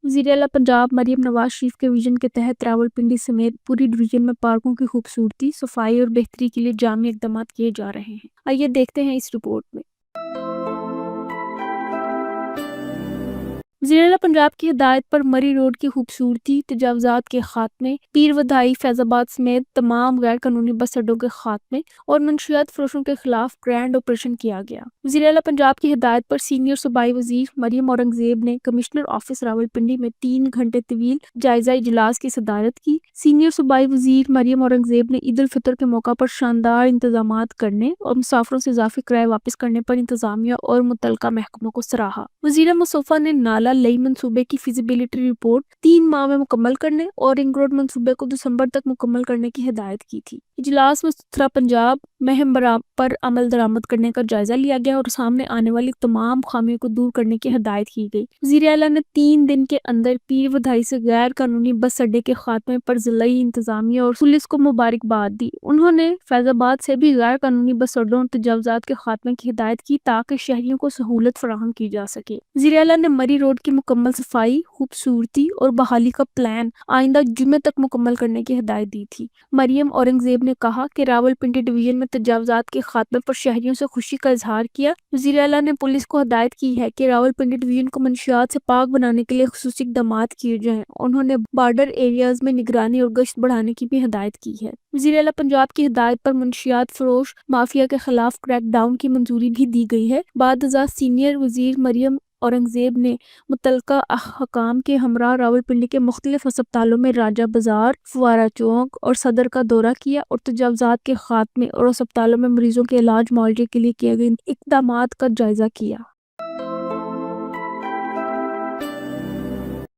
وزیر اعلیٰ پنجاب مریم نواز شریف کے ویژن کے تحت راولپنڈی سمیت پوری ڈویژن میں پارکوں کی خوبصورتی، صفائی اور بہتری کے لیے جامع اقدامات کیے جا رہے ہیں۔ آئیے دیکھتے ہیں اس رپورٹ میں۔ وزیر اعلیٰ پنجاب کی ہدایت پر مری روڈ کی خوبصورتی، تجاوزات کے خاتمے، پیر ودائی، فیض آباد سمیت تمام غیر قانونی بس اڈوں کے خاتمے اور منشیات فروشوں کے خلاف گرینڈ آپریشن کیا گیا۔ وزیر اعلیٰ پنجاب کی ہدایت پر سینئر صوبائی وزیر مریم اورنگزیب نے کمشنر آفس راولپنڈی میں 3 گھنٹے طویل جائزہ اجلاس کی صدارت کی۔ سینئر صوبائی وزیر مریم اورنگزیب نے عید الفطر کے موقع پر شاندار انتظامات کرنے اور مسافروں سے اضافی کرایہ واپس کرنے پر انتظامیہ اور متعلقہ محکموں کو سراہا۔ وزیر مصوفہ نے نالہ لئی منصوبے کی فیزیبلٹی رپورٹ 3 ماہ میں مکمل کرنے اور رنگ روڈ منصوبے کو دسمبر تک مکمل کرنے کی ہدایت کی تھی۔ اجلاس میں ستھرا پنجاب مہم پر عمل درآمد کرنے کا جائزہ لیا گیا اور سامنے آنے والی تمام خامیوں کو دور کرنے کی ہدایت کی گئی۔ وزیر اعلیٰ نے 3 دن کے اندر پیر ودائی سے غیر قانونی بس اڈے کے خاتمے پر ضلعی انتظامیہ اور پولیس کو مبارکباد دی۔ انہوں نے فیض آباد سے بھی غیر قانونی بس اڈوں اور تجاوزات کے خاتمے کی ہدایت کی تاکہ شہریوں کو سہولت فراہم کی جا سکے۔ وزیر اعلیٰ نے مری روڈ کی مکمل صفائی، خوبصورتی اور بحالی کا پلان آئندہ جمعے تک مکمل کرنے کی ہدایت دی تھی۔ مریم اورنگزیب نے کہا کہ راولپنڈی ڈویژن میں تجاوزات کے خاتمے پر شہریوں سے خوشی کا اظہار کیا۔ وزیر اعلیٰ نے پولیس کو ہدایت کی ہے کہ راولپنڈی ڈویژن کو منشیات سے پاک بنانے کے لیے خصوصی اقدامات کیے جائیں۔ انہوں نے بارڈر ایریاز میں نگرانی اور گشت بڑھانے کی بھی ہدایت کی ہے۔ وزیر اعلیٰ پنجاب کی ہدایت پر منشیات فروش مافیا کے خلاف کریک ڈاؤن کی منظوری بھی دی گئی ہے۔ بعد ازاں سینئر وزیر مریم اورنگزیب نے متعلقہ حکام کے ہمراہ راولپنڈی کے مختلف ہسپتالوں میں راجہ بازار، فوارہ چوک اور صدر کا دورہ کیا اور تجاوزات کے خاتمے اور ہسپتالوں میں مریضوں کے علاج معالجے کے لیے کیے گئے اقدامات کا جائزہ کیا۔